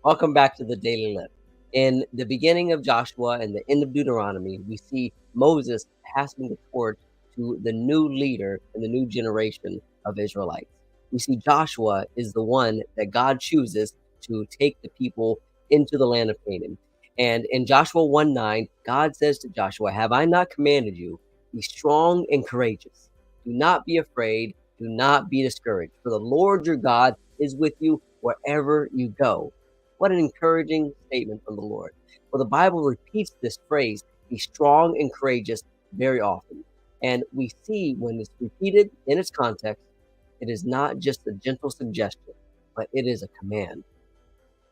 Welcome back to the Daily Lift. In the beginning of Joshua and the end of Deuteronomy, we see Moses passing the torch to the new leader and the new generation of Israelites. We see Joshua is the one that God chooses to take the people into the land of Canaan. And in Joshua 1:9, God says to Joshua, "Have I not commanded you? Be strong and courageous. Do not be afraid. Do not be discouraged. For the Lord your God is with you wherever you go." What an encouraging statement from the Lord. Well, the Bible repeats this phrase, be strong and courageous, very often. And we see when it's repeated in its context, it is not just a gentle suggestion, but it is a command.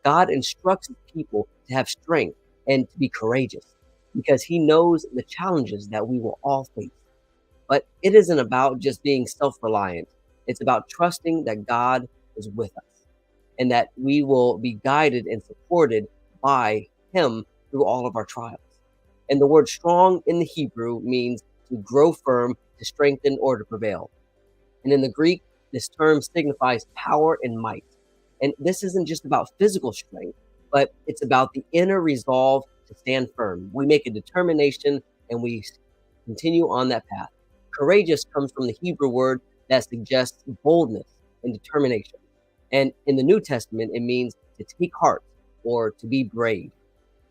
God instructs his people to have strength and to be courageous because he knows the challenges that we will all face. But it isn't about just being self reliant, it's about trusting that God is with us and that we will be guided and supported by him through all of our trials. And the word strong in the Hebrew means to grow firm, to strengthen, or to prevail. And in the Greek, this term signifies power and might. And this isn't just about physical strength, but it's about the inner resolve to stand firm. We make a determination and we continue on that path. Courageous comes from the Hebrew word that suggests boldness and determination. And in the New Testament, it means to take heart or to be brave.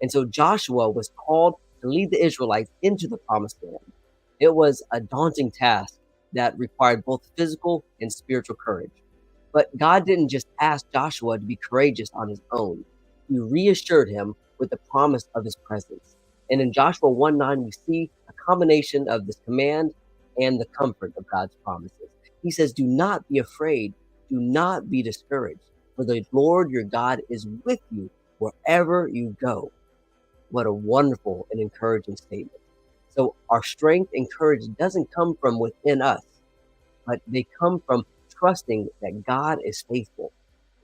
And so Joshua was called to lead the Israelites into the promised land. It was a daunting task that required both physical and spiritual courage. But God didn't just ask Joshua to be courageous on his own. He reassured him with the promise of his presence. And in Joshua 1:9, we see a combination of this command and the comfort of God's promises. He says, "Do not be afraid. Do not be discouraged, for the Lord your God is with you wherever you go." What a wonderful and encouraging statement. So our strength and courage doesn't come from within us, but they come from trusting that God is faithful.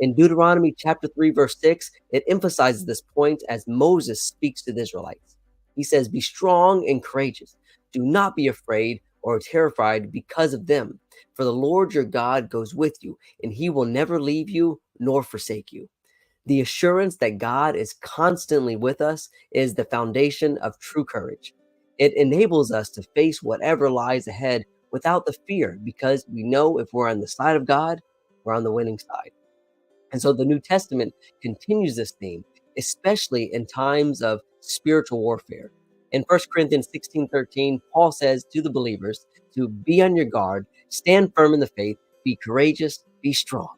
In Deuteronomy chapter 3, verse 6, it emphasizes this point as Moses speaks to the Israelites. He says, "Be strong and courageous. Do not be afraid or terrified because of them. For the Lord your God goes with you, and he will never leave you nor forsake you." The assurance that God is constantly with us is the foundation of true courage. It enables us to face whatever lies ahead without the fear because we know if we're on the side of God, we're on the winning side. And so the New Testament continues this theme, especially in times of spiritual warfare. In 1 Corinthians 16:13, Paul says to the believers to be on your guard, stand firm in the faith, be courageous, be strong.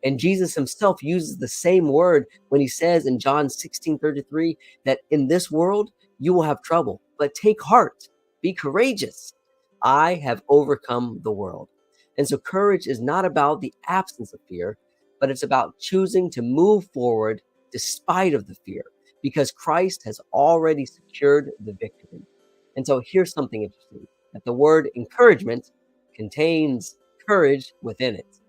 And Jesus himself uses the same word when he says in John 16:33 that in this world you will have trouble, but take heart, be courageous. I have overcome the world. And so courage is not about the absence of fear, but it's about choosing to move forward despite of the fear because Christ has already secured the victory. And so here's something interesting, that the word encouragement contains courage within it.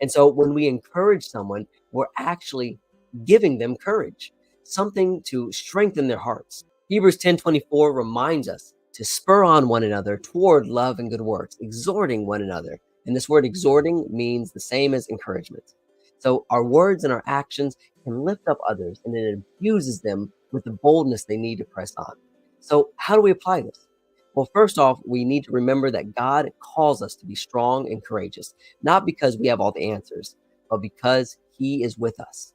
And so when we encourage someone, we're actually giving them courage, something to strengthen their hearts. Hebrews 10:24 reminds us to spur on one another toward love and good works, exhorting one another. And this word exhorting means the same as encouragement. So our words and our actions can lift up others and it infuses them with the boldness they need to press on. So how do we apply this? Well, first off, we need to remember that God calls us to be strong and courageous, not because we have all the answers, but because he is with us.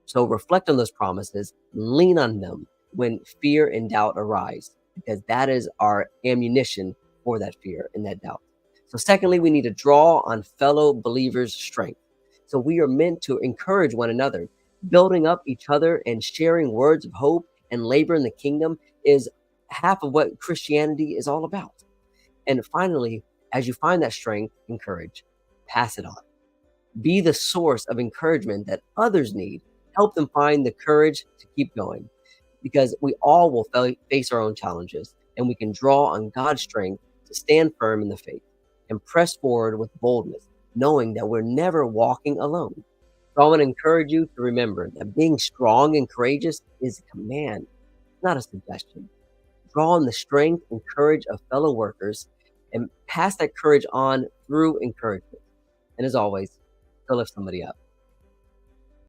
So reflect on those promises, lean on them when fear and doubt arise, because that is our ammunition for that fear and that doubt. So secondly, we need to draw on fellow believers' strength. So we are meant to encourage one another. Building up each other and sharing words of hope and labor in the kingdom is half of what Christianity is all about. And finally, as you find that strength and courage, pass it on. Be the source of encouragement that others need. Help them find the courage to keep going because we all will face our own challenges and we can draw on God's strength to stand firm in the faith and press forward with boldness, knowing that we're never walking alone. So I want to encourage you to remember that being strong and courageous is a command, not a suggestion. Draw on the strength and courage of fellow workers and pass that courage on through encouragement. And as always, go lift somebody up.